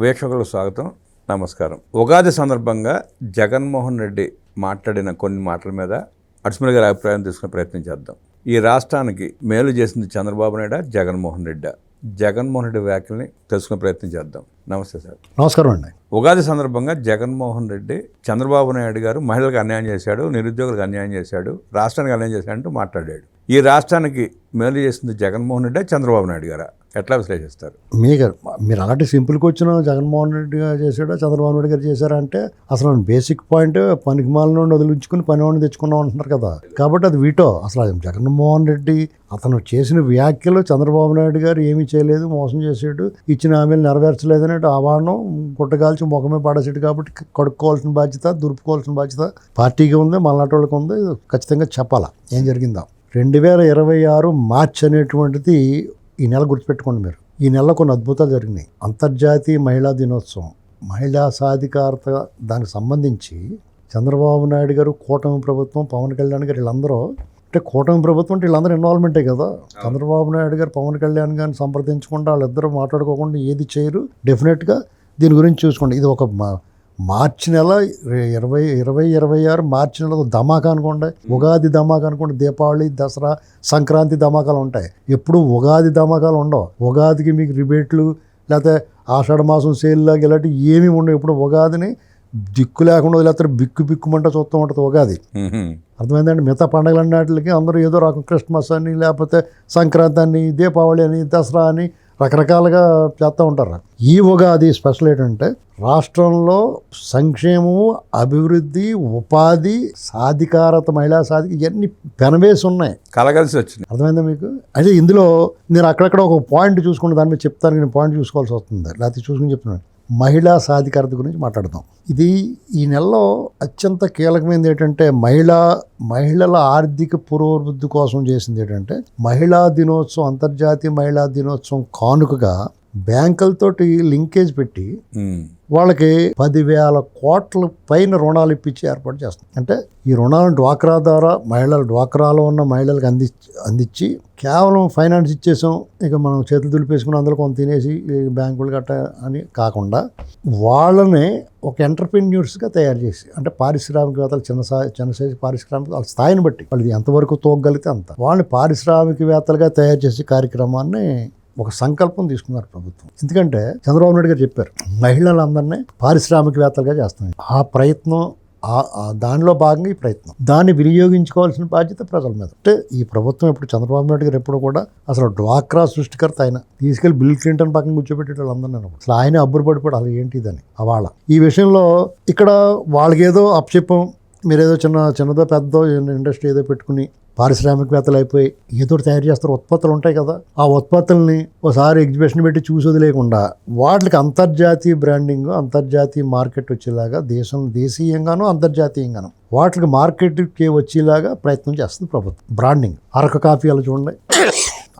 వీక్షకులకు స్వాగతం, నమస్కారం. ఉగాది సందర్భంగా జగన్మోహన్ రెడ్డి మాట్లాడిన కొన్ని మాటల మీద అడ్స్మల్ గారి అభిప్రాయం తీసుకునే ప్రయత్నం చేద్దాం. ఈ రాష్ట్రానికి మేలు చేసింది చంద్రబాబు నాయుడు, జగన్మోహన్ రెడ్డి. జగన్మోహన్ రెడ్డి వ్యాఖ్యల్ని తెలుసుకునే ప్రయత్నం చేద్దాం. నమస్తే సార్. నమస్కారం అండి. ఉగాది సందర్భంగా జగన్మోహన్ రెడ్డి చంద్రబాబు నాయుడు గారు మహిళలకు అన్యాయం చేశాడు, నిరుద్యోగులకు అన్యాయం చేశాడు, రాష్ట్రానికి అన్యాయం చేశాడంటూ మాట్లాడాడు. ఈ రాష్ట్రానికి మేలు చేసింది జగన్మోహన్ రెడ్డి, చంద్రబాబు నాయుడు గారా? ఎట్లా విశ్లేషిస్తారు? మీరు అలాంటి సింపుల్కి వచ్చిన జగన్మోహన్ రెడ్డి గారు చేశాడా చంద్రబాబు నాయుడు గారు చేశారా అంటే అసలు బేసిక్ పాయింట్ పనికిమాల నుండి వదిలించుకుని పనివాడిని తెచ్చుకున్నాం అంటున్నారు కదా. కాబట్టి అది వీటో. అసలు జగన్మోహన్ రెడ్డి అతను చేసిన వ్యాఖ్యలు చంద్రబాబు నాయుడు గారు ఏమీ చేయలేదు, మోసం చేసాడు, ఇచ్చిన హామీలు నెరవేర్చలేదని ఆవాడడం గుట్టగాల్చి ముఖమే పడేసాడు. కాబట్టి కడుక్కోవాల్సిన బాధ్యత, దురుపుకోవాల్సిన బాధ్యత పార్టీకి ఉంది, మళ్ళాటి వాళ్ళకి ఉంది. ఖచ్చితంగా చెప్పాలా ఏం జరిగిందా. 2026 మార్చి అనేటువంటిది ఈ నెల గుర్తుపెట్టుకోండి మీరు. ఈ నెలలో కొన్ని అద్భుతాలు జరిగినాయి. అంతర్జాతీయ మహిళా దినోత్సవం, మహిళా సాధికారత, దానికి సంబంధించి చంద్రబాబు నాయుడు గారు, కూటమి ప్రభుత్వం, పవన్ కళ్యాణ్ గారు వీళ్ళందరూ, అంటే కూటమి ప్రభుత్వం అంటే వీళ్ళందరూ ఇన్వాల్వ్మెంటే కదా. చంద్రబాబు నాయుడు గారు పవన్ కళ్యాణ్ గారిని సంప్రదించకుండా వాళ్ళిద్దరూ మాట్లాడుకోకుండా ఏది చేయరు. డెఫినెట్గా దీని గురించి చూసుకోండి. ఇది ఒక మార్చి నెల 2026 మార్చి నెల ధమాకా అనుకోండి, ఉగాది ధమాకా అనుకోండి. దీపావళి, దసరా, సంక్రాంతి ధమాకాలు ఉంటాయి. ఎప్పుడు ఉగాది ధమాకాలు ఉండవు. ఉగాదికి మీకు రిబేట్లు లేకపోతే ఆషాఢ మాసం సేల్లాగా ఇలాంటి ఏమీ ఉండవు. ఇప్పుడు ఉగాదిని దిక్కు లేకుండా లేకపోతే బిక్కుమంట చూస్తూ ఉంటుంది ఉగాది. అర్థమైందండి. మిగతా పండుగలన్నిటికి అందరూ ఏదో రకం క్రిస్మస్ అని, లేకపోతే సంక్రాంతి అని, దీపావళి అని, దసరా అని రకరకాలుగా చేస్తూ ఉంటారు. ఈ ఉగాది స్పెషల్ ఏంటంటే రాష్ట్రంలో సంక్షేమము, అభివృద్ధి, ఉపాధి, సాధికారత, మహిళా ఇవన్నీ పెనవేసి ఉన్నాయి, కలగలిసి వచ్చింది. అర్థమైందా మీకు? అయితే ఇందులో నేను అక్కడక్కడ ఒక పాయింట్ చూసుకుంటే దాని మీద చెప్తాను. నేను పాయింట్ చూసుకోవాల్సి వస్తుంది, లేకపోతే చూసుకుని చెప్తున్నాను. మహిళా సాధికారత గురించి మాట్లాడదాం. ఇది ఈ నెలలో అత్యంత కీలకమైనది ఏంటంటే మహిళల ఆర్థిక పురోభివృద్ధి కోసం చేసింది ఏంటంటే మహిళా దినోత్సవం, అంతర్జాతీయ మహిళా దినోత్సవం కానుకగా బ్యాంకులతోటి లింకేజ్ పెట్టి వాళ్ళకి 10,000 కోట్ల పైన రుణాలు ఇప్పించి ఏర్పాటు చేస్తుంది. అంటే ఈ రుణాలను డ్వాక్రా ద్వారా డ్వాక్రాలో ఉన్న మహిళలకు అందించి కేవలం ఫైనాన్స్ ఇచ్చేసాం, ఇక మనం చేతులు దులిపేసుకుని అందులో కొంత తినేసి బ్యాంకులు గట్ట అని కాకుండా వాళ్ళని ఒక ఎంటర్ప్రెన్యూర్స్గా తయారు చేసి, అంటే పారిశ్రామికవేత్తలు, చిన్న సైజు పారిశ్రామిక వాళ్ళ స్థాయిని బట్టి వాళ్ళు ఎంతవరకు తోగలిగితే అంత వాళ్ళని పారిశ్రామికవేత్తలుగా తయారు చేసే కార్యక్రమాన్ని ఒక సంకల్పం తీసుకున్నారు ప్రభుత్వం. ఎందుకంటే చంద్రబాబు నాయుడు గారు చెప్పారు మహిళలందరినీ పారిశ్రామికవేత్తలుగా చేస్తాం. ఆ ప్రయత్నం, దానిలో భాగంగా ఈ ప్రయత్నం, దాన్ని వినియోగించుకోవాల్సిన బాధ్యత ప్రజల మీద. అంటే ఈ ప్రభుత్వం ఎప్పుడు చంద్రబాబు నాయుడు గారు ఎప్పుడు కూడా అసలు డ్వాక్రా సృష్టికర్త ఆయన తీసుకెళ్లి బిల్ క్లింటన్ పక్కన కూర్చోబెట్టే వాళ్ళందరూ అసలు ఆయనే అబ్బురపడిపోయాడు అసలు ఏంటిదని. వాళ్ళ ఈ విషయంలో ఇక్కడ వాళ్ళకి ఏదో అప్పచెప్పం, మీరేదో చిన్నదో పెద్దదో ఇండస్ట్రీ ఏదో పెట్టుకుని పారిశ్రామికవేత్తలు అయిపోయి ఏదో తయారు చేస్తారు. ఉత్పత్తులు ఉంటాయి కదా, ఆ ఉత్పత్తుల్ని ఒకసారి ఎగ్జిబిషన్ పెట్టి చూసి వదిలేకుండా వాటికి అంతర్జాతీయ బ్రాండింగ్, అంతర్జాతీయ మార్కెట్ వచ్చేలాగా దేశీయంగాను అంతర్జాతీయంగాను వాటికి మార్కెట్కి వచ్చేలాగా ప్రయత్నం చేస్తుంది ప్రభుత్వం. బ్రాండింగ్ అరక కాఫీ అలా చూడండి.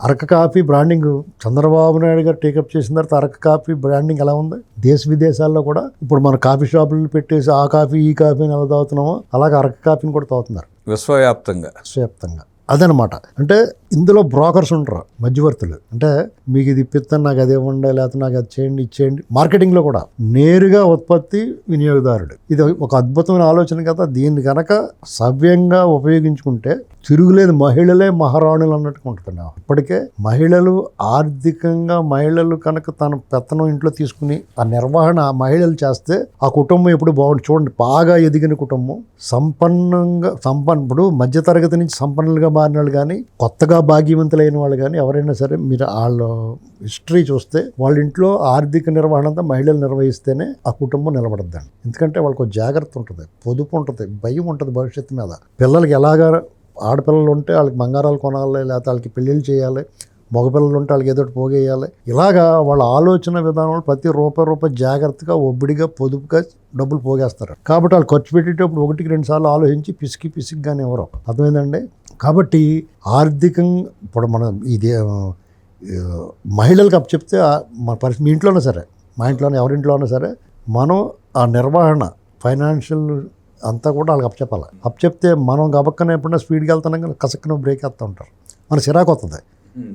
అరక కాఫీ బ్రాండింగ్ చంద్రబాబు నాయుడు గారు టేకప్ చేసిన తర్వాత అరక కాఫీ బ్రాండింగ్ ఎలా ఉంది? దేశ విదేశాల్లో కూడా ఇప్పుడు మన కాఫీ షాపులు పెట్టేసి ఆ కాఫీ ఈ కాఫీని ఎలా తాగుతున్నామో అలాగే అరక కాఫీని కూడా తాగుతున్నారు విశ్వవ్యాప్తంగా. అదనమాట. అంటే ఇందులో బ్రోకర్స్ ఉంటారు, మధ్యవర్తులు. అంటే మీకు ఇది ఇప్పిస్తాను, నాకు అదే ఉండే, లేకపోతే నాకు అది చేయండి, ఇచ్చేయండి. మార్కెటింగ్లో కూడా నేరుగా ఉత్పత్తి వినియోగదారుడు. ఇది ఒక అద్భుతమైన ఆలోచన కదా. దీన్ని కనుక సవ్యంగా ఉపయోగించుకుంటే తిరుగులేదు. మహిళలే మహారాణులు అన్నట్టుగా ఉంటుంది. ఇప్పటికే మహిళలు ఆర్థికంగా కనుక తన పెత్తనం ఇంట్లో తీసుకుని ఆ నిర్వహణ మహిళలు చేస్తే ఆ కుటుంబం ఎప్పుడు బాగుంటుంది. చూడండి, బాగా ఎదిగిన కుటుంబం, ఇప్పుడు మధ్యతరగతి నుంచి సంపన్నులుగా మారిన వాళ్ళు కానీ, కొత్తగా భాగ్యవంతులైన వాళ్ళు కానీ ఎవరైనా సరే మీరు వాళ్ళ హిస్టరీ చూస్తే వాళ్ళ ఇంట్లో ఆర్థిక నిర్వహణ అంతా మహిళలు నిర్వహిస్తేనే ఆ కుటుంబం నిలబడద్దండి. ఎందుకంటే వాళ్ళకు జాగ్రత్త ఉంటుంది, పొదుపు ఉంటుంది, భయం ఉంటుంది భవిష్యత్తు మీద. పిల్లలకి ఎలాగా ఆడపిల్లలు ఉంటే వాళ్ళకి బంగారాలు కొనాలి, లేకపోతే వాళ్ళకి పెళ్ళిళ్ళు చేయాలి, మగపిల్లలు ఉంటే వాళ్ళకి ఏదో పోగేయాలి. ఇలాగా వాళ్ళ ఆలోచన విధానంలో ప్రతి రూపాయి జాగ్రత్తగా, ఒబ్బడిగా, పొదుపుగా డబ్బులు పోగేస్తారు. కాబట్టి వాళ్ళు ఖర్చు పెట్టేటప్పుడు 1-2 సార్లు ఆలోచించి పిసికిగానే ఎవరో. అర్థమైందండి. కాబట్టి ఆర్థికంగా ఇప్పుడు మనం ఇది మహిళలకు అప్పచెప్తే మన పరిస్థితి మీ ఇంట్లోనే సరే, మా ఇంట్లోనే, ఎవరింట్లో ఉన్నా సరే, మనం ఆ నిర్వహణ ఫైనాన్షియల్ అంతా కూడా వాళ్ళకి అప్పచెప్తే మనం గబక్కన ఎప్పుడైనా స్పీడ్కి వెళ్తున్నాం కానీ కసక్కన బ్రేక్ వేస్తూ ఉంటారు. మన చిరాకు వస్తుంది,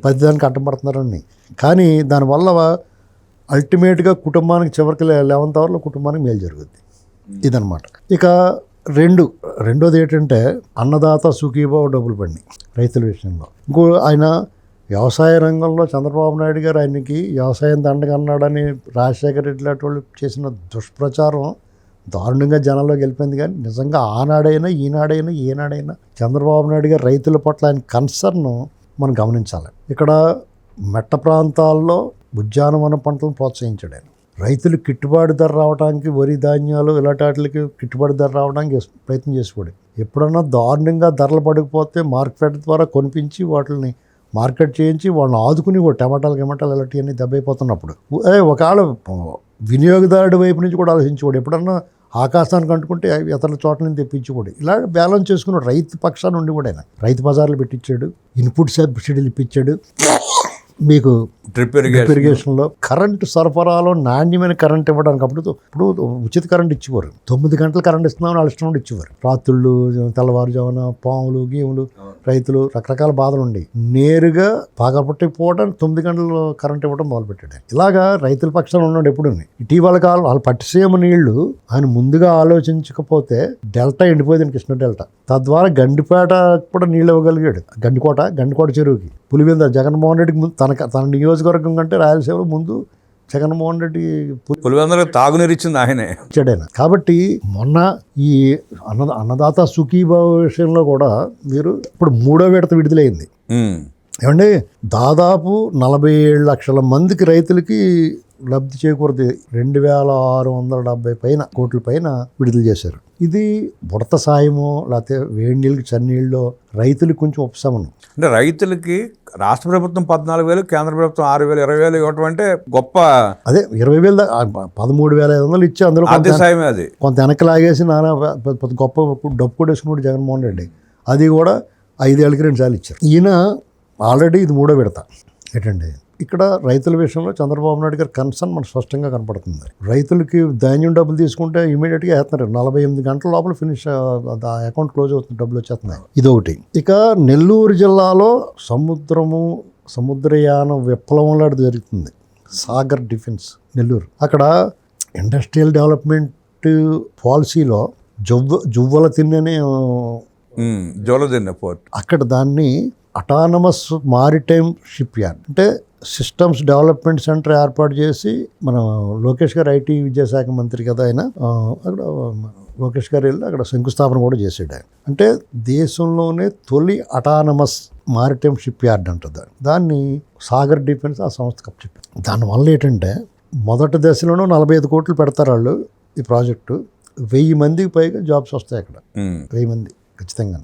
ప్రతిదానికి అడ్డం పడుతున్నారని. కానీ దానివల్ల అల్టిమేట్గా కుటుంబానికి చివరికి 11th అవర్లో కుటుంబానికి మేలు జరుగుద్ది. ఇదనమాట. ఇక రెండోది ఏంటంటే అన్నదాత సుఖీభావ డబ్బులు పడినాయి రైతుల విషయంలో. ఇంకో ఆయన వ్యవసాయ రంగంలో చంద్రబాబు నాయుడు గారు ఆయనకి వ్యవసాయం దండగా అన్నాడని రాజశేఖర రెడ్డి లాంటి వాళ్ళు చేసిన దుష్ప్రచారం దారుణంగా జనాల్లోకి వెళ్ళిపోయింది. కానీ నిజంగా ఆనాడైనా ఏనాడైనా చంద్రబాబు నాయుడు గారు రైతుల పట్ల ఆయన కన్సర్న్ మనం గమనించాలి. ఇక్కడ మెట్ట ప్రాంతాల్లో ఉద్యానవన పంటలను ప్రోత్సహించాడు ఆయన. రైతులు గిట్టుబాటు ధర రావడానికి వరి ధాన్యాలు ఇలాంటి వాటికి గిట్టుబాటు ధర రావడానికి ప్రయత్నం చేసిపోయాడు. ఎప్పుడన్నా దారుణంగా ధరలు పడిపోతే మార్కెట్ ద్వారా కొనిపించి వాటిని మార్కెట్ చేయించి వాళ్ళని ఆదుకుని టమాటాలు ఇలాంటివన్నీ దెబ్బైపోతున్నప్పుడు ఒకవేళ వినియోగదారుడి వైపు నుంచి కూడా ఆలోచించుకోడు. ఎప్పుడన్నా ఆకాశానికి అంటుకుంటే ఇతర చోట్ల నుంచి తెప్పించుకోడు. ఇలా బ్యాలెన్స్ చేసుకున్నాడు. రైతు పక్షాన్ని ఉండి కూడా ఆయన రైతు బజార్లు పెట్టించాడు, ఇన్పుట్ సబ్సిడీలు ఇప్పించాడు, మీకు డ్రిప్ ఇరిగేషన్లో కరెంటు సరఫరాలో నాణ్యమైన కరెంట్ ఇవ్వడానికి ఇప్పుడు ఉచిత కరెంట్ ఇచ్చేవారు. 9 గంటలు కరెంట్ ఇస్తున్నామని వాళ్ళు ఇష్టం ఇచ్చేవారు. రాత్రుళ్ళు తెల్లవారుజామున పాములు గీములు రైతులు రకరకాల బాధలు ఉండేవి. నేరుగా పగపట్టిపోవడానికి 9 గంటలు కరెంట్ ఇవ్వడం మొదలుపెట్టాడు. ఇలాగా రైతుల పక్షాలు ఉన్నాడు ఎప్పుడు. ఇటీవల కాలం వాళ్ళు పట్టిసీమ నీళ్లు ఆయన ముందుగా ఆలోచించకపోతే డెల్టా ఎండిపోయింది, కృష్ణ డెల్టా. తద్వారా గండిపేట కూడా నీళ్ళు ఇవ్వగలిగాడు. గండికోట చెరువుకి పులివెందుల జగన్మోహన్ రెడ్డికి తన నియోజకవర్గం కంటే రాయలసీమలో ముందు జగన్మోహన్ రెడ్డి పులివెందులకు తాగునీరు ఇచ్చింది ఆయనే ఇచ్చాడైనా. కాబట్టి మొన్న ఈ అన్నదాత సుఖీభావ విషయంలో కూడా మీరు ఇప్పుడు 3వ విడత విడుదలైంది. ఏమండి దాదాపు 47 లక్షల మందికి రైతులకి లబ్ధి చేకూరది. 2670 పైన కోట్ల పైన విడుదల చేశారు. ఇది బుడత సాయమో లేకపోతే వేడి నీళ్ళకి చన్నీళ్ళలో రైతులకు కొంచెం ఉపశమనం. అంటే రైతులకి రాష్ట్ర ప్రభుత్వం 14,000, కేంద్ర ప్రభుత్వం 6,000, 20,000 ఇవ్వటం అంటే గొప్ప. అదే 20,000 13,500 ఇచ్చి అందులో సాయమే అది కొంత వెనక్కి లాగేసి నానా గొప్ప డబ్బు కూడా వేసుకున్నాడు జగన్మోహన్ రెడ్డి. అది కూడా 5 ఏళ్ళకి 2 సార్లు ఇచ్చారు. ఈయన ఆల్రెడీ ఇది 3వ విడత. ఏంటండి ఇక్కడ రైతుల విషయంలో చంద్రబాబు నాయుడు గారి కన్సర్న్ మనకు స్పష్టంగా కనపడుతుంది. రైతులకి ధాన్యం డబ్బులు తీసుకుంటే ఇమీడియట్గా వేస్తున్నారు. 48 గంటల లోపల ఫినిష్ అకౌంట్ క్లోజ్ అవుతుంది, డబ్బులు వచ్చేస్తున్నాయి. ఇదొకటి. ఇక నెల్లూరు జిల్లాలో సముద్రయాన విప్లవం లాంటి జరుగుతుంది. సాగర్ డిఫెన్స్ నెల్లూరు. అక్కడ ఇండస్ట్రియల్ డెవలప్మెంట్ పాలసీలో జువ్వల తిన్ననే పోర్ట్, అక్కడ దాన్ని అటానమస్ మారిటైమ్ షిప్ యార్డ్ అంటే సిస్టమ్స్ డెవలప్మెంట్ సెంటర్ ఏర్పాటు చేసి మన లోకేష్ గారు ఐటీ విద్యాశాఖ మంత్రి కదా ఆయన, అక్కడ లోకేష్ గారు వెళ్ళి అక్కడ శంకుస్థాపన కూడా చేసాడు ఆయన. అంటే దేశంలోనే తొలి అటానమస్ మారిటైమ్ షిప్ యార్డ్ అంటుంది. దాన్ని సాగర్ డిఫెన్స్ ఆ సంస్థ కప్పచెప్పారు. దానివల్ల ఏంటంటే మొదటి దశలోనూ 45 కోట్లు పెడతారు వాళ్ళు ఈ ప్రాజెక్టు. 1000 మందికి పైగా జాబ్స్ వస్తాయి అక్కడ. 1000 మంది ఖచ్చితంగా.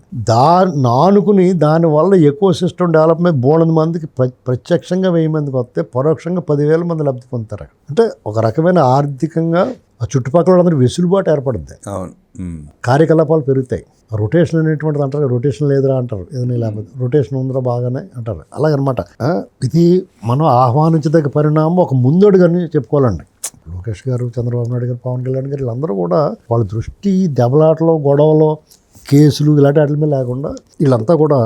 నానుకుని దానివల్ల ఎకో సిస్టమ్ డెవలప్మెంట్ 300 మందికి ప్రత్యక్షంగా 1000 మందికి వస్తే పరోక్షంగా 10,000 మంది లబ్ధి పొందుతారు. అంటే ఒక రకమైన ఆర్థికంగా ఆ చుట్టుపక్కల అందరూ వెసులుబాటు ఏర్పడుద్ది. కార్యకలాపాలు పెరుగుతాయి. రొటేషన్ అనేటువంటిది అంటారు. రొటేషన్ లేదురా అంటారు, ఏదైనా లేకపోతే రొటేషన్ ఉందిరా బాగానే అంటారు. అలాగనమాట. ఇది మనం ఆహ్వానించదగ్గ పరిణామం. ఒక ముందడుగని చెప్పుకోవాలండి. లోకేష్ గారు, చంద్రబాబు నాయుడు గారు, పవన్ కళ్యాణ్ గారు వీళ్ళందరూ కూడా వాళ్ళ దృష్టి దెబ్బలాటలో, గొడవలో, కేసులు ఇలాంటి వాటి మీద లేకుండా వీళ్ళంతా కూడా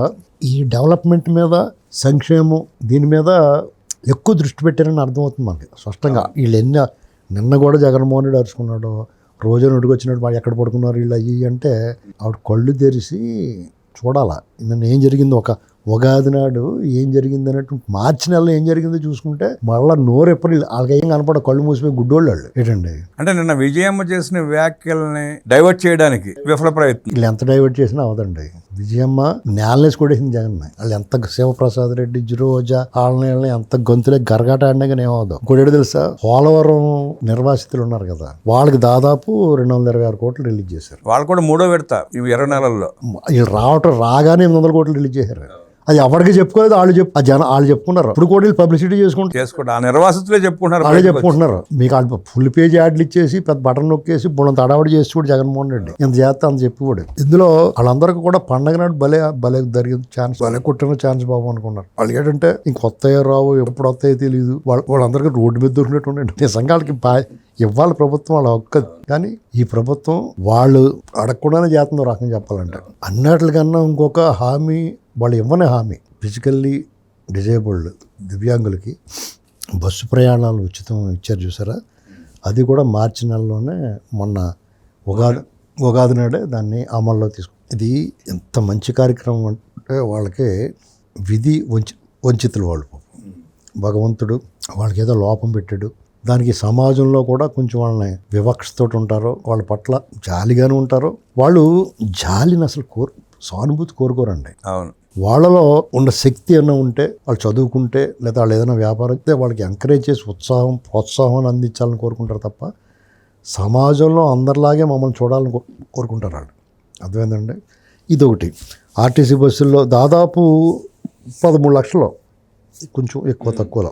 ఈ డెవలప్మెంట్ మీద, సంక్షేమం దీని మీద ఎక్కువ దృష్టి పెట్టారని అర్థమవుతుంది మనకి స్పష్టంగా. వీళ్ళు నిన్న కూడా జగన్మోహన్ రెడ్డి అరుచుకున్నాడు, రోజు నొడికి వచ్చినట్టు వాళ్ళు ఎక్కడ పడుకున్నారు వీళ్ళు అయ్యి అంటే ఆవిడ కళ్ళు తెరిచి చూడాలా నిన్న ఏం జరిగిందో. ఒక ఉగాది నాడు ఏం జరిగింది అన్నట్టు మార్చి నెలలో ఏం జరిగిందో చూసుకుంటే మళ్ళీ నోరు ఎప్పుడు వాళ్ళకి ఏం కనపడ, కళ్ళు మూసిపోయి గుడ్డోళ్ళు వాళ్ళు ఏంటండి. అంటే నిన్న విజయమ్మ చేసిన వ్యాఖ్యల్ని డైవర్ట్ చేయడానికి విఫల ప్రయత్నం. వీళ్ళు ఎంత డైవర్ట్ చేసినా అవదండి. విజయమ్మ నేలనేసి కొట్టేసింది జగన్. వాళ్ళు ఎంత శివప్రసాద్ రెడ్డి, రోజా వాళ్ళని ఎంత గొంతులే గరగాట ఆడినా కానీ ఏమవుదాం. ఇంకోటి తెలుసా, పోలవరం నిర్వాసితులు ఉన్నారు కదా, వాళ్ళకి దాదాపు 226 కోట్లు రిలీజ్ చేశారు. వాళ్ళు కూడా 3వ విడత ఇవి 20 నెలల్లో. వీళ్ళు రాగానే 800 కోట్లు రిలీజ్ చేశారు. అది ఎవరికి చెప్పుకోలేదు, వాళ్ళు చెప్పుకున్నారు. ఇప్పుడు కూడా పబ్లిసిటీ చేసుకుంటారు. ఆ నిర్వాసితులే చెప్పుకుంటున్నారు, వాళ్ళే చెప్పుకుంటున్నారు. మీకు వాళ్ళు ఫుల్ పేజ్ యాడ్లు ఇచ్చేసి పెద్ద బటన్ నొక్కేసి బుడంత అడావడి చేసి కూడా జగన్మోహన్ రెడ్డి ఎంత చేస్తా అంత చెప్పిపోడు. ఇందులో వాళ్ళందరికీ కూడా పండగ నాడు భలే జరిగింది ఛాన్స్, భలే కొట్టిన ఛాన్స్ బాబు అనుకున్నారు. వాళ్ళు ఏంటంటే ఇంకొత్తయో రావు, ఎప్పుడు వస్తాయో తెలియదు. వాళ్ళందరికీ రోడ్డు మీద దొరికినట్టు ఉండండి. నిజంగా వాళ్ళకి ఇవ్వాలి ప్రభుత్వం వాళ్ళ ఒక్కది. కానీ ఈ ప్రభుత్వం వాళ్ళు అడగకుండానే చేస్తుందో రకంగా చెప్పాలంటే. అన్నట్లుకన్నా ఇంకొక హామీ వాళ్ళు ఇవ్వని హామీ, ఫిజికల్లీ డిజేబుల్డ్ దివ్యాంగులకి బస్సు ప్రయాణాలు ఉచితం ఇచ్చారు చూసారా, అది కూడా మార్చి నెలలోనే మొన్న ఉగాది నాడే దాన్ని అమల్లో ఇది ఎంత మంచి కార్యక్రమం అంటే వాళ్ళకి విధి వంచితులు వాళ్ళు, భగవంతుడు వాళ్ళకి ఏదో లోపం పెట్టాడు, దానికి సమాజంలో కూడా కొంచెం వాళ్ళని వివక్షతో ఉంటారో, వాళ్ళ పట్ల జాలిగానే ఉంటారో, వాళ్ళు జాలిని అసలు సానుభూతి కోరుకోరండి. అవును, వాళ్ళలో ఉన్న శక్తి ఏమైనా ఉంటే, వాళ్ళు చదువుకుంటే లేదా వాళ్ళు ఏదైనా వ్యాపారం అయితే వాళ్ళకి ఎంకరేజ్ చేసి ప్రోత్సాహం అందించాలని కోరుకుంటారు తప్ప సమాజంలో అందరిలాగే మమ్మల్ని చూడాలని కోరుకుంటారు వాళ్ళు. అర్థమైందండి. ఇదొకటి. ఆర్టీసీ బస్సుల్లో దాదాపు 13 లక్షలు, కొంచెం ఎక్కువ తక్కువలో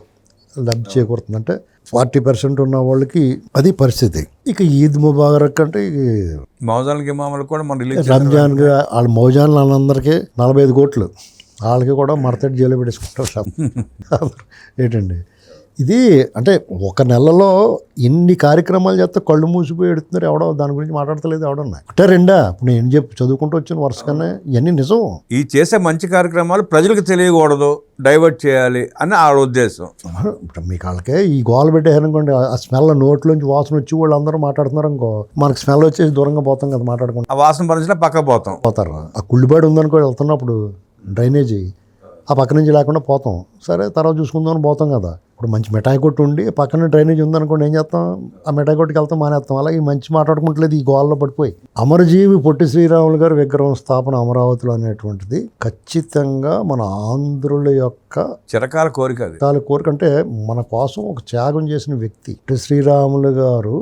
లబ్ధి చేకూరుతుంది. అంటే 40% ఉన్న వాళ్ళకి అది పరిస్థితి. ఇక ఈద్ ముబారక్ అంటే మౌజాన్కి మామూలు కూడా మన రంజాన్కి వాళ్ళ మౌజాన్లు వాళ్ళందరికీ 45 కోట్లు, వాళ్ళకి కూడా మరతడి జైలు పెట్టేసుకుంటారు. ఏంటండి ఇది అంటే ఒక నెలలో ఇన్ని కార్యక్రమాలు చేస్తే కళ్ళు మూసిపోయి ఎడుతున్నారు. ఎవడో దాని గురించి మాట్లాడతలేదు. ఎవడన్నా ఒకటే రెండా ఇప్పుడు నేను చదువుకుంటూ వచ్చిన వరుసగానే ఇవన్నీ నిజం. ఈ చేసే మంచి కార్యక్రమాలు ప్రజలకు తెలియకూడదు, డైవర్ట్ చేయాలి అని ఆ ఉద్దేశం. మీకు వాళ్ళకే ఈ గోల పెట్టేసారనుకోండి, ఆ స్మెల్ నోట్లోంచి వాసన వచ్చి వాళ్ళు అందరూ మాట్లాడుతున్నారు అనుకో, మనకు స్మెల్ వచ్చేసి దూరంగా పోతాం కదా, మాట్లాడుకుంటాం. ఆ వాసన పరిచిన పక్క పోతారు. ఆ కుళ్ళిబాడి ఉందనుకో వెళ్తున్నప్పుడు డ్రైనేజీ, ఆ పక్క నుంచి లేకుండా పోతాం. సరే తర్వాత చూసుకుందాం అని పోతాం కదా. ఇప్పుడు మంచి మిఠాయి కొట్టు ఉండి పక్కన డ్రైనేజ్ ఉందనుకోండి, ఏం చేస్తాం, ఆ మిఠాయి కొట్టుకి వెళ్తాం, మానేస్తాం. అలాగే మంచి మాట్లాడుకుంటలేదు ఈ గోల్లో పడిపోయి. అమరజీవి పొట్టి శ్రీరాములు గారు విగ్రహం స్థాపన అమరావతిలో అనేటువంటిది ఖచ్చితంగా మన ఆంధ్రుల యొక్క చిరకాల కోరిక. అంటే మన కోసం ఒక త్యాగం చేసిన వ్యక్తి పొట్టి శ్రీరాములు గారు.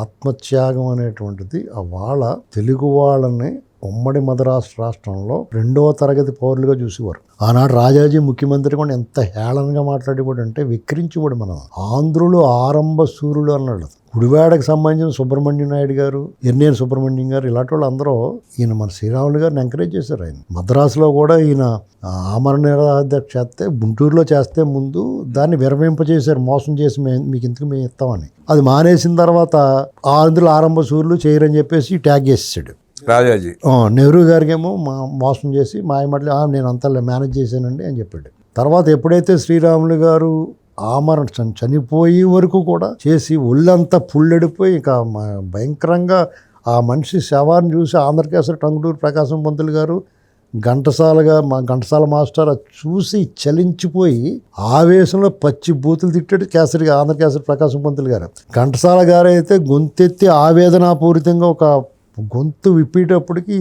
ఆత్మత్యాగం అనేటువంటిది వాళ్ళ తెలుగు వాళ్ళని ఉమ్మడి మద్రాసు రాష్ట్రంలో 2వ తరగతి పౌరులుగా చూసేవారు. ఆనాడు రాజాజీ ముఖ్యమంత్రి కూడా ఎంత హేళనగా మాట్లాడేవాడు అంటే, విక్రించేవాడు. మనం ఆంధ్రులు ఆరంభ సూర్యులు అన్నాడు. గుడివాడకు సంబంధించిన సుబ్రహ్మణ్యం నాయుడు గారు, ఎన్నేరు సుబ్రహ్మణ్యం గారు, ఇలాంటి వాళ్ళు అందరూ ఈయన మన శ్రీరాములు గారిని ఎంకరేజ్ చేశారు. ఆయన మద్రాసులో కూడా ఈయన ఆమరణ నిరాహార చేస్తే, గుంటూరులో చేస్తే ముందు దాన్ని విరమింపజేశారు, మోసం చేసి మీకు ఇంతకు మేము ఇస్తామని. అది మానేసిన తర్వాత ఆంధ్రులు ఆరంభ సూర్యులు చేయరని చెప్పేసి ట్యాగ్ చేసేసాడు రాజాజీ. నెహ్రూ గారికేమో మోసం చేసి మాయమట్లి నేను అంతా మేనేజ్ చేశానండి అని చెప్పాడు. తర్వాత ఎప్పుడైతే శ్రీరాములు గారు ఆమరణ చనిపోయే వరకు కూడా చేసి ఒళ్ళంతా పుల్లెడిపోయి ఇంకా భయంకరంగా ఆ మనిషి శవాన్ని చూసి ఆంధ్రకేసరి టంగుటూరు ప్రకాశం పంతులు గారు ఘంటసాల మాస్టర్ చూసి చలించిపోయి ఆవేశంలో పచ్చి బూతులు తిట్టాడు ఆంధ్రకేసరి ప్రకాశం పంతులు గారు. ఘంటసాల గారు అయితే గొంతెత్తి ఆవేదనాపూరితంగా ఒక గొంతు విప్పేటప్పటికి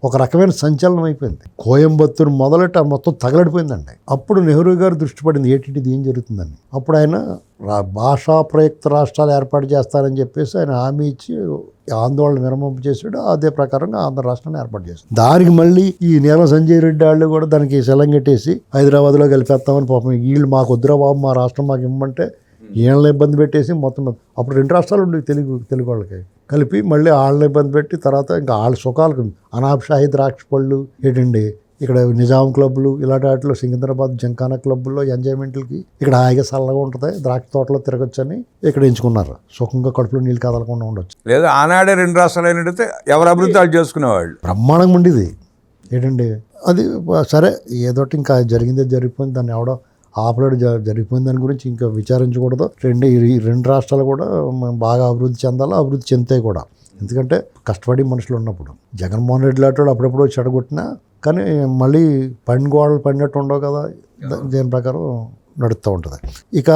ఒక రకమైన సంచలనం అయిపోయింది. కోయంబత్తూరు మొదలెట్టి మొత్తం తగలడిపోయిందండి. అప్పుడు నెహ్రూ గారు దృష్టి పడింది ఏంటి ఏం జరుగుతుందని. అప్పుడు ఆయన భాషా ప్రయుక్త రాష్ట్రాలు ఏర్పాటు చేస్తారని చెప్పేసి ఆయన హామీ ఇచ్చి ఆందోళన విరమింప చేసాడు. అదే ప్రకారంగా ఆంధ్ర రాష్ట్రాన్ని ఏర్పాటు చేశాడు. దానికి మళ్ళీ ఈ నీలం సంజయ్ రెడ్డి వాళ్ళు కూడా దానికి సెలంగెట్టేసి హైదరాబాద్లో కలిపేస్తామని, పాపం వీళ్ళు మాకు వద్దురా బాబు మా రాష్ట్రం మాకు ఇవ్వమంటే వీళ్ళని ఇబ్బంది పెట్టేసి మొత్తం అప్పుడు 2 రాష్ట్రాలు ఉండేవి తెలుగు వాళ్ళకి కలిపి మళ్ళీ వాళ్ళని ఇబ్బంది పెట్టి తర్వాత ఇంకా వాళ్ళ సుఖాలకు అనాబ్షాహి ద్రాక్ష పళ్ళు ఏంటండి ఇక్కడ నిజాం క్లబ్లు ఇలాంటి వాటిలో సికింద్రాబాద్ జంకానా క్లబ్బుల్లో ఎంజాయ్మెంట్లకి ఇక్కడ హాయిగా చల్లగా ఉంటుంది, ద్రాక్ష తోటలో తిరగొచ్చని ఇక్కడ ఎంచుకున్నారు. సుఖంగా కడుపులో నీళ్ళు కదలకుండా ఉండొచ్చు. లేదా ఆనాడే 2 రాష్ట్రాలు అయినట్టయితే ఎవరు అభివృద్ధి వాళ్ళు చేసుకునేవాళ్ళు. బ్రహ్మాండంగా ఉండేది. ఏంటండి అది సరే ఏదోటి ఇంకా జరిగిందే జరిగిపోయింది, దాన్ని ఎవడో ఆపలేడు, జరిగిపోయిన దాని గురించి ఇంకా విచారించకూడదు. ఈ 2 రాష్ట్రాలు కూడా బాగా అభివృద్ధి చెందాలి, అభివృద్ధి చెందుతాయి కూడా. ఎందుకంటే కష్టపడి మనుషులు ఉన్నప్పుడు జగన్మోహన్ రెడ్డి లాంటి వాళ్ళు అప్పుడప్పుడు చెడగొట్టినా కానీ మళ్ళీ గోడలు పడినట్టు ఉండవు కదా, దీని ప్రకారం నడుస్తూ ఉంటుంది. ఇక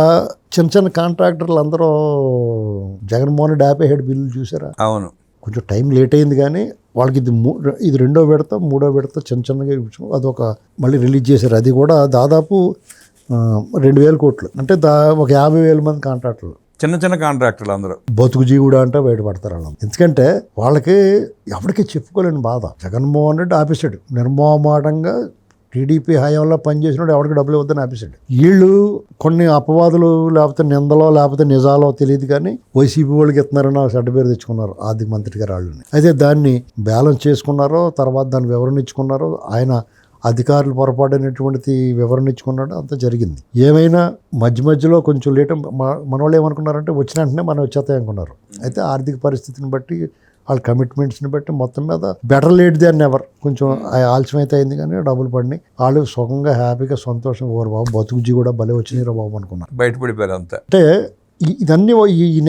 చిన్న కాంట్రాక్టర్లు అందరూ జగన్మోహన్ రెడ్డి ఆపేహెడ్ బిల్లులు చూసారా? అవును, కొంచెం టైం లేట్ అయింది కానీ వాళ్ళకి ఇది 2వ విడత 3వ విడత చిన్నగా అదొక మళ్ళీ రిలీజ్ చేశారు. అది కూడా దాదాపు 2,000 కోట్లు, అంటే ఒక 50,000 మంది కాంట్రాక్టర్లు, చిన్న కాంట్రాక్టర్లు అందరూ బతుకు జీవుడు అంటే బయటపడతారు వాళ్ళు. ఎందుకంటే వాళ్ళకి ఎవరికి చెప్పుకోలేని బాధ. జగన్మోహన్ రెడ్డి ఆపేశాడు నిర్మోహమాటంగా. టీడీపీ హయాంలో పనిచేసినప్పుడు ఎవరికి డబ్బులు ఇవ్వద్దని ఆపేశాడు. వీళ్ళు కొన్ని అపవాదులు లేకపోతే నిందలో లేకపోతే నిజాలో తెలియదు కానీ వైసీపీ వాళ్ళకి ఇస్తున్నారని చెడ్డ పేరు తెచ్చుకున్నారు ఆర్థిక మంత్రి గారు వాళ్ళని. అయితే దాన్ని బ్యాలెన్స్ చేసుకున్నారో తర్వాత దాన్ని వివరణ ఇచ్చుకున్నారో, ఆయన అధికారులు పొరపాటైనటువంటి వివరణ ఇచ్చుకున్నాడు, అంతా జరిగింది. ఏమైనా మధ్యలో కొంచెం లేట్ మన వాళ్ళు ఏమనుకున్నారంటే వచ్చిన వెంటనే మనం వచ్చేస్తాయి అనుకున్నారు. అయితే ఆర్థిక పరిస్థితిని బట్టి వాళ్ళ కమిట్మెంట్స్ని బట్టి మొత్తం మీద బెటర్ లేట్ దాన్ ఎవర్. కొంచెం ఆలస్యం అయితే అయింది కానీ డబ్బులు పడినాయి. వాళ్ళు సుఖంగా హ్యాపీగా సంతోషం ఓరు బాబు బతుకుజీ కూడా భలే వచ్చినాయి రా బాబు అనుకున్నారు. బయటపడిపోయారు అంతా. అంటే ఇదన్నీ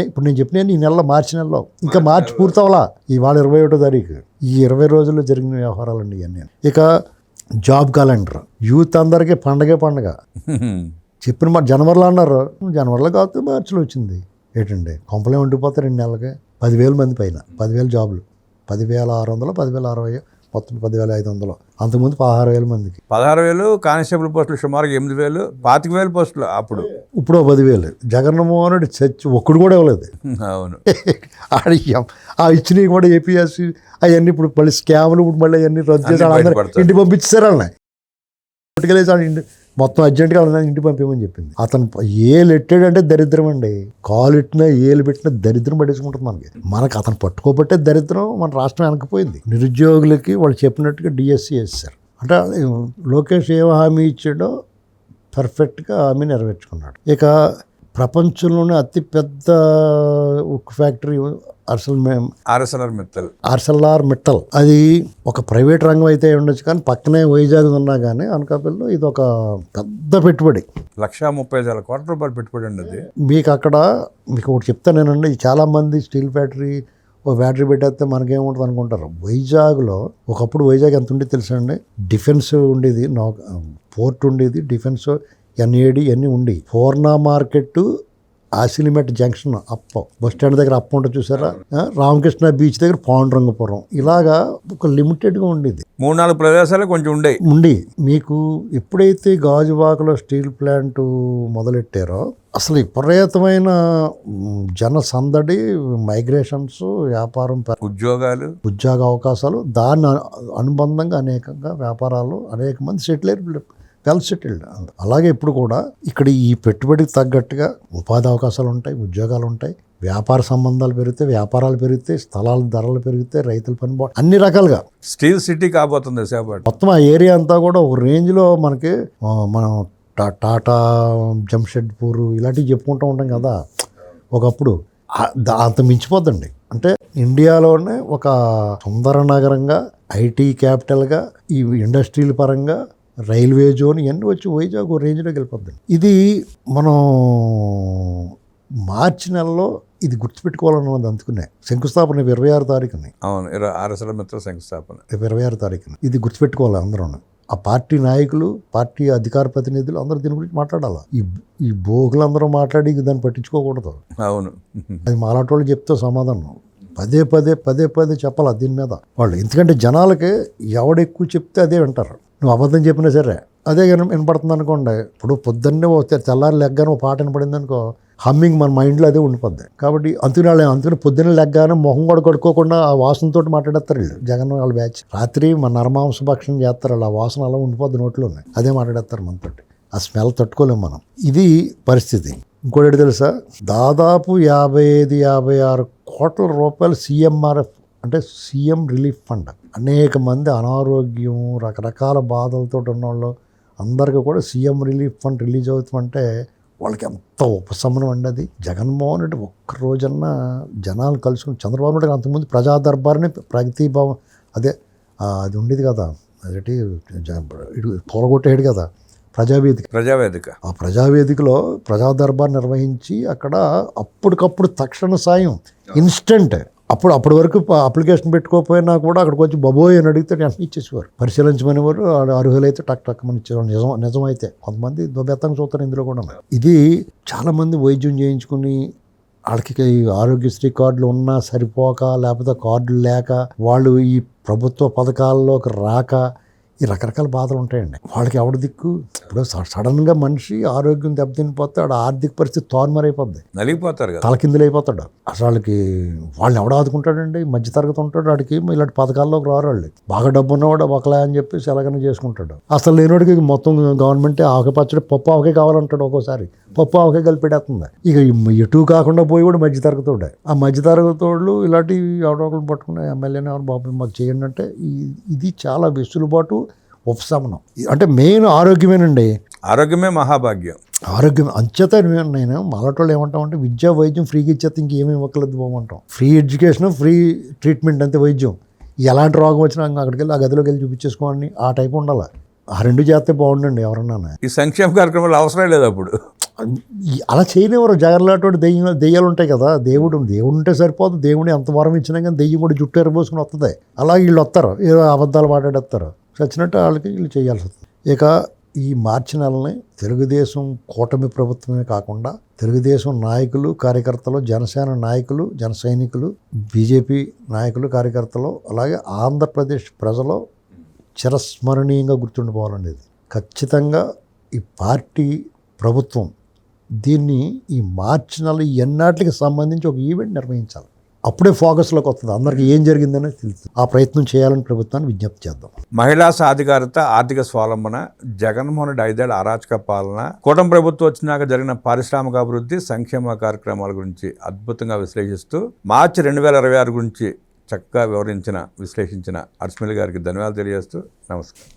ఇప్పుడు నేను చెప్పిన ఈ నెలలో మార్చి నెలలో ఇంకా మార్చి పూర్తవలా. ఇవాళ 21వ తారీఖు. ఈ 20 రోజుల్లో జరిగిన వ్యవహారాలండి ఇవన్నీ. ఇక జాబ్ క్యాలెండర్ యూత్ అందరికీ పండగే పండగ. చెప్పిన మాట జనవరిలో అన్నారు, జనవరిలో కాకపోతే మార్చిలో వచ్చింది. ఏంటండి కొంపలే ఉండిపోతారు 2 నెలలకి 10,000 మంది పైన 10,000 జాబులు. 10,600, 10,060, మొత్తం 10,500. అంతకుముందు 16,000 మందికి. 16,000 కానిస్టేబుల్ పోస్టులు, సుమారుగా 8,000, 25,000 పోస్టులు అప్పుడు. ఇప్పుడు 10,000. జగన్మోహన్ రెడ్డి చచ్చి ఒక్కడు కూడా ఇవ్వలేదు. అవును. ఆ ఇచ్చినవి కూడా ఏపీఎస్సీ అవన్నీ ఇప్పుడు మళ్ళీ స్కామ్లు ఇప్పుడు మళ్ళీ అవన్నీ రద్దు చేసి వాళ్ళందరూ ఇంటికి పంపించారు. వాళ్ళని పట్టుకెళ్ళేసి మొత్తం అర్జెంట్గా వాళ్ళని ఇంటికి పంపించమని చెప్పింది. అతను ఏలు ఎట్టాడంటే దరిద్రం అండి. కాలు ఎట్టినా ఏలు పెట్టినా దరిద్రం పట్టేసుకుంటుంది మనకు అతను పట్టుకోబట్టే దరిద్రం మన రాష్ట్రం వెనకపోయింది. నిరుద్యోగులకి వాళ్ళు చెప్పినట్టుగా డిఎస్సి వేస్తారు. అంటే లోకేష్ ఏం హామీ ఇచ్చాడో పర్ఫెక్ట్గా హామీ నెరవేర్చుకున్నాడు. ఇక ప్రపంచంలోనే అతిపెద్ద ఉక్కు ఫ్యాక్టరీ ఆర్సెల్ఆర్ మిట్టల్. అది ఒక ప్రైవేట్ రంగం అయితే ఉండొచ్చు కానీ పక్కనే వైజాగ్ ఉన్నా కానీ అనకాపల్లిలో ఇది ఒక పెద్ద పెట్టుబడి. 130,000 కోట్ల రూపాయలు పెట్టుబడి అండి అది. మీకు అక్కడ మీకు ఒకటి చెప్తానేనండి, చాలామంది స్టీల్ ఫ్యాక్టరీ ఓ బ్యాటరీ పెట్టేస్తే మనకేముంటుంది అనుకుంటారు. వైజాగ్లో ఒకప్పుడు వైజాగ్ ఎంత ఉండేది తెలుసా అండి? డిఫెన్స్ ఉండేది, పోర్ట్ ఉండేది, డిఫెన్స్ ఎన్ఏడి అన్నీ ఉండి, పూర్ణ మార్కెట్, ఆసిలిమెట్ జంక్షన్ అప్ప బస్ స్టాండ్ దగ్గర అప్ప ఉంటుంది చూసారా, రామకృష్ణ బీచ్ దగ్గర పాండురంగపురం, ఇలాగా ఒక లిమిటెడ్గా ఉండేది. 3-4 ప్రదేశాలు కొంచెం ఉండి మీకు ఎప్పుడైతే గాజువాకలో స్టీల్ ప్లాంట్ మొదలెట్టారో అసలు విపరీతమైన జన సందడి, మైగ్రేషన్స్, వ్యాపారం, ఉద్యోగ అవకాశాలు, దాని అనుబంధంగా అనేకంగా వ్యాపారాలు, అనేక మంది వెల్ సెటిల్డ్. అలాగే ఇప్పుడు కూడా ఇక్కడ ఈ పెట్టుబడికి తగ్గట్టుగా ఉపాధి అవకాశాలు ఉంటాయి, ఉద్యోగాలు ఉంటాయి, వ్యాపార సంబంధాలు పెరుగుతాయి, వ్యాపారాలు పెరుగుతాయి, స్థలాల ధరలు పెరుగుతాయి, రైతుల పని అన్ని రకాలుగా స్టీల్ సిటీ కాబోతుంది విశాఖపట్నం. మొత్తం ఆ ఏరియా అంతా కూడా ఒక రేంజ్లో మనకి మనం టాటా, జంషెడ్పూర్ ఇలాంటివి చెప్పుకుంటూ ఉంటాం కదా. ఒకప్పుడు అంత మించిపోద్దండి. అంటే ఇండియాలోనే ఒక సుందర నగరంగా, ఐటీ క్యాపిటల్గా, ఈ ఇండస్ట్రీల పరంగా, రైల్వే జోన్ ఇవన్నీ వచ్చి వైజాగ్ రేంజ్లోకి వెళ్ళిపోద్దండి. ఇది మనం మార్చి నెలలో ఇది గుర్తుపెట్టుకోవాలన్నది అందుకునే శంకుస్థాపన 26 తారీఖుని. అవును, శంకుస్థాపన 26 తారీఖున. ఇది గుర్తుపెట్టుకోవాలి అందరూ. ఆ పార్టీ నాయకులు, పార్టీ అధికార ప్రతినిధులు అందరూ దీని గురించి మాట్లాడాలి. ఈ భోగులందరూ మాట్లాడి దాన్ని పట్టించుకోకూడదు. అవును, అది మాలాంటి వాళ్ళు చెప్తే సమాధానం పదే చెప్పాలి దీని మీద వాళ్ళు. ఎందుకంటే జనాలకి ఎవడెక్కువ చెప్తే అదే వింటారు. నువ్వు అబద్ధం చెప్పినా సరే అదే వినపడుతుంది అనుకోండి. ఇప్పుడు పొద్దున్నే తెల్లారి లెగ్గానే ఒక పాట వినపడింది అనుకో, హమ్మింగ్ మన మైండ్లో అదే ఉండిపోద్ది. కాబట్టి అందుకని పొద్దున్న లెగ్గానే మొహం కూడా కడుక్కోకుండా ఆ వాసనతో మాట్లాడేస్తారు వీళ్ళు. జగన్ వాళ్ళ బ్యాచ్ రాత్రి మన నరమాంస భక్షణం చేస్తారు. వాళ్ళు ఆ వాసన అలా ఉండిపోద్ది నోట్లోనే, అదే మాట్లాడేస్తారు మనతోటి. ఆ స్మెల్ తట్టుకోలేము మనం. ఇది పరిస్థితి. ఇంకోటి తెలుసా, దాదాపు 55-56 కోట్ల రూపాయలు CMRF అంటే సీఎం రిలీఫ్ ఫండ్. అనేక మంది అనారోగ్యం, రకరకాల బాధలతో ఉన్నవాళ్ళు అందరికీ కూడా సీఎం రిలీఫ్ ఫండ్ రిలీజ్ అవుతామంటే వాళ్ళకి ఎంత ఉపశమనం అండి అది. జగన్మోహన్ రెడ్డి ఒక్క రోజన్నా జనాలు కలుసుకుని, చంద్రబాబు నాయుడు అంతకుముందు ప్రజా దర్బార్ని ప్రగతిభావం అది ఉండేది కదా, అదేంటి తోలగొట్టేడు కదా ప్రజావేదిక. ఆ ప్రజావేదికలో ప్రజా దర్బార్ నిర్వహించి అక్కడ అప్పటికప్పుడు తక్షణ సాయం, ఇన్స్టెంట్. అప్పటి వరకు అప్లికేషన్ పెట్టుకోకపోయినా కూడా అక్కడికి వచ్చి బాబోయ్ అని అడిగితే వెంటనే ఇచ్చేసేవారు. పరిశీలించమని వారు అర్హులైతే టక్ మని ఇచ్చేవారు. నిజమైతే కొంతమంది దుబెత్తంగా చూస్తారు ఇందులో కూడా. ఇది చాలామంది వైద్యం చేయించుకుని వాళ్ళకి ఆరోగ్యశ్రీ కార్డులు ఉన్నా సరిపోక, లేకపోతే కార్డులు లేక, వాళ్ళు ఈ ప్రభుత్వ పథకాల్లోకి రాక, ఈ రకరకాల బాధలు ఉంటాయండి. వాళ్ళకి ఎవడు దిక్కు? ఇప్పుడు సడన్గా మనిషి ఆరోగ్యం దెబ్బతినిపోతే ఆడ ఆర్థిక పరిస్థితి తారుమారైపోద్ది, నలిగిపోతారు కదా, తలకిందులైపోతాడు. అసలు వాళ్ళని ఎవడ ఆదుకుంటాడండి? మధ్యతరగతి ఉంటాడు, వాడికి ఇలాంటి పథకాల్లోకి రారు. వాళ్ళు బాగా డబ్బు ఉన్నవాడు ఒకలా అని చెప్పేసి ఎలాగైనా చేసుకుంటాడు. అసలు లేనివాడికి మొత్తం గవర్నమెంటే ఆవకాయ పప్పు ఆవకాయ కావాలంటాడు. ఒక్కోసారి పప్పు ఆవకాయ కలిపెట్టేస్తుంది. ఇక ఎటు కాకుండా పోయి కూడా మధ్యతరగతోడే. ఆ మధ్యతరగతోళ్ళు ఇలాంటి ఎవడో ఒకరు పట్టుకుని ఎమ్మెల్యేని ఎవరు బాబు మాకు చేయండి అంటే ఇది చాలా వెసులుబాటు ఉపశమనం. అంటే మెయిన్ ఆరోగ్యమేనండి. ఆరోగ్యమే మహాభాగ్యం. ఆరోగ్యం అంచేత నేను మాలాటోళ్ళు ఏమంటామంటే విద్యా వైద్యం ఫ్రీగా ఇచ్చేస్తే ఇంకేమీ ఇవ్వకలేదు పోమంటాం. ఫ్రీ ఎడ్యుకేషన్, ఫ్రీ ట్రీట్మెంట్ అంతే వైద్యం. ఎలాంటి రోగం వచ్చినా అక్కడికి వెళ్ళి ఆ గదిలోకి వెళ్ళి చూపించేసుకోండి, ఆ టైప్ ఉండాలి. ఆ రెండు చేస్తే బాగుండండి ఎవరన్నా. ఈ సంక్షేమ కార్యక్రమాలు అవసరం లేదు అప్పుడు. అలా చేయనివ్వరు. జగన్లాంటి దెయ్యాలు ఉంటాయి కదా, దేవుడు ఉంటే సరిపోదు. దేవుడిని ఎంత వరం ఇచ్చినా కానీ దెయ్యం కూడా జుట్టు ఎరబోసుకుని వస్తుంది. అలా వీళ్ళు వస్తారు, ఏదో అబద్ధాలు మాట్లాడేస్తారు. చచ్చినట్టు వాళ్ళకి వీళ్ళు చేయాల్సి వస్తుంది. ఇక ఈ మార్చి నెలని తెలుగుదేశం కూటమి ప్రభుత్వమే కాకుండా తెలుగుదేశం నాయకులు, కార్యకర్తలు, జనసేన నాయకులు, జన సైనికులు, బీజేపీ నాయకులు, కార్యకర్తలు, అలాగే ఆంధ్రప్రదేశ్ ప్రజలు చిరస్మరణీయంగా గుర్తుండిపోవాలండి. ఇది ఖచ్చితంగా ఈ పార్టీ ప్రభుత్వం దీన్ని ఈ మార్చి నెల ఎన్నాటికి సంబంధించి ఒక ఈవెంట్ నిర్వహించాలి. అప్పుడే ఫోకస్లోకి వస్తుంది, అందరికీ ఏం జరిగిందనే తెలుస్తుంది. ఆ ప్రయత్నం చేయాలని ప్రభుత్వాన్ని విజ్ఞప్తి చేద్దాం. మహిళా సాధికారత, ఆర్థిక స్వావలంబన, జగన్మోహన్ రెడ్డి 5 ఏళ్ల అరాచక పాలన, కూటమి ప్రభుత్వం వచ్చినాక జరిగిన పారిశ్రామిక అభివృద్ధి, సంక్షేమ కార్యక్రమాల గురించి అద్భుతంగా విశ్లేషిస్తూ మార్చి 2026 గురించి చక్కగా విశ్లేషించిన అడ్స్మిల్ గారికి ధన్యవాదాలు తెలియజేస్తూ నమస్కారం.